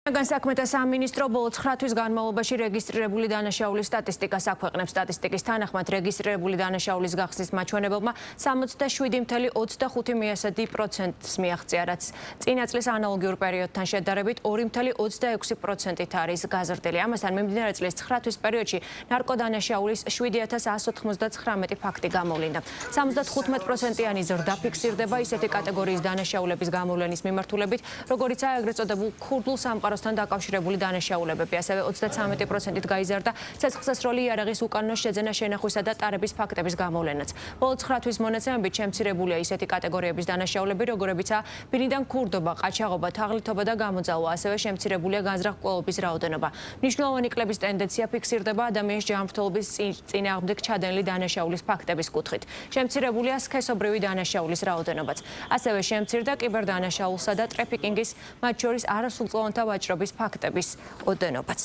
განსაქმეთა სამინისტრო ბოლო 9 თვის განმავლობაში რეგისტრირებული დანაშაულის სტატისტიკას აქვეყნებს. სტატისტიკის თანახმად რეგისტრირებული დანაშაულის გახსნის მაჩვენებელმა 67.5%-ს მიაღწია, რაც წინა წლის ანალოგიურ პერიოდთან შედარებით 2.26%-ით არის გაზრდილი. ამასთან მიმდინარე წლის 9 თვის პერიოდში ნარკოდანაშაულის 7199 ფაქტი გამოვლინდა. 75%-იანი ზრდა ფიქსირდება ისეთი კატეგორიის დანაშაულების გამოვლენის მიმართულებით, როგორიცაა ეგრეთ წოდებულ ქურდულ სამყაროსთან დაკავშირებული დანაშაულებები. ასევე 33%-ით გაიზარდა ცეცხლსასროლი იარაღის უკანონო შეძენა, შენახვისა და ტარების ფაქტების გამოვლენაც. ბოლო 9 თვის მონაცემებით შემცირებულია ისეთი კატეგორიების დანაშაულები, როგორებიცაა ბინიდან ქურდობა, ყაჩაღობა, თაღლითობა და გამოძალვა. ასევე შემცირებულია განზრახ-მკვლელობის რაოდენობა. მნიშვნელოვანი კლების ტენდენცია ფიქსირდება ადამიანის ჯანმრთელობის წინააღმდეგ ჩადენილი დანაშაულის ფაქტების კუთხით. შემცირებულია სქესობრივი დანაშაულის რაოდენობაც. ასევე შემცირდა კიბერდანაშაულსა და ტრეფიკინგის, მათ შორის არასრულწლოვანთა ვაჭრობის ფაქტების ოდენობაც.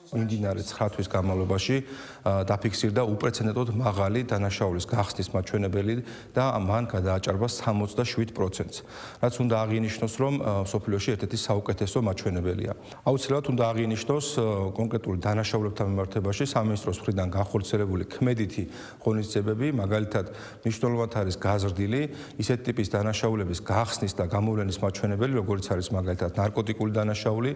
მიმდინარე 9 თვის განმავლობაში დაფიქსირდა უპრეცედენტოდ მაღალი დანაშაულის გახსნის მაჩვენებელი და მან გადააჭარბა 67%-ს, რაც უნდა აღინიშნოს, რომ სოფლიოში ერთ-ერთი საუკეთესო მაჩვენებელია. აუცილებლად უნდა აღინიშნოს კონკრეტული დანაშაულებთან მიმართებაში სამინისტროს მხრიდან განხორციელებული ქმედითი ღონისძიებები, მაგალითად მნიშვნელოვნად არის გაზრდილი ისეთი ტიპის დანაშაულების გახსნის და გამოვლენის მაჩვენებელი, როგორც არის მაგალითად ნარკოტიკული დანაშაული,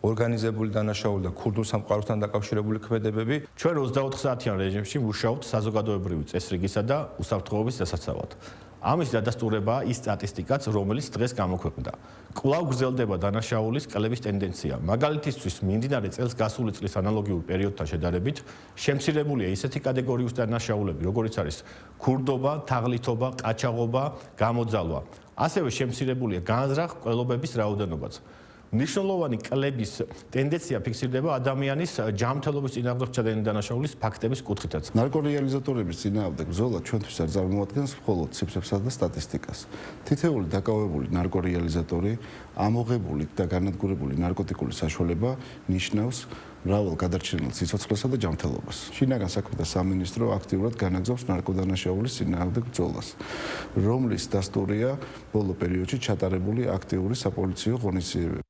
ორგანიზებული დანაშაული და ქურდულ სამყაროსთან დაკავშირებული ქმედებები. ჩვენ 24 საათიან რეჟიმში მუშაობთ საზოგადოებრივი წესრიგისა და უსაფრთხოების დასაცავად. ამის დადასტურებაა ის სტატისტიკაც, რომელიც დღეს გამოქვეყნდა. კვლავ გრძელდება დანაშაულის კლების ტენდენცია. მაგალითისთვის, მიმდინარე წელს გასული წლის ანალოგიურ პერიოდთან შედარებით შემცირებულია ისეთი კატეგორიის დანაშაულები, როგორიც არის ქურდობა, თაღლითობა, ყაჩაღობა, გამოძალვა. ასევე შემცირებულია განზრახ-მკვლელობების რაოდენობაც. მნიშვნელოვანი კლების ტენდენცია ფიქსირდება ადამიანის ჯანმრთელობის წინააღმდეგ ჩადენილი დანაშაულის ფაქტების კუთხითაც. ნარკორეალიზატორების წინააღმდეგ ბრძოლა ჩვენთვის არ წარმოადგენს მხოლოდ ციფრებსა და სტატისტიკას. თითოეული დაკავებული ნარკორეალიზატორი, ამოღებული და განადგურებული ნარკოტიკული საშუალება ნიშნავს მრავალ გადარჩენილ სიცოცხლესა და ჯანმრთელობას. შინაგან საქმეთა სამინისტრო აქტიურად განაგრძობს ნარკოდანაშაულის წინააღმდეგ ბრძოლას, რომლის დასტურია ბოლო პერიოდში ჩატარებული აქტიური საპოლიციო ღონისძიებები.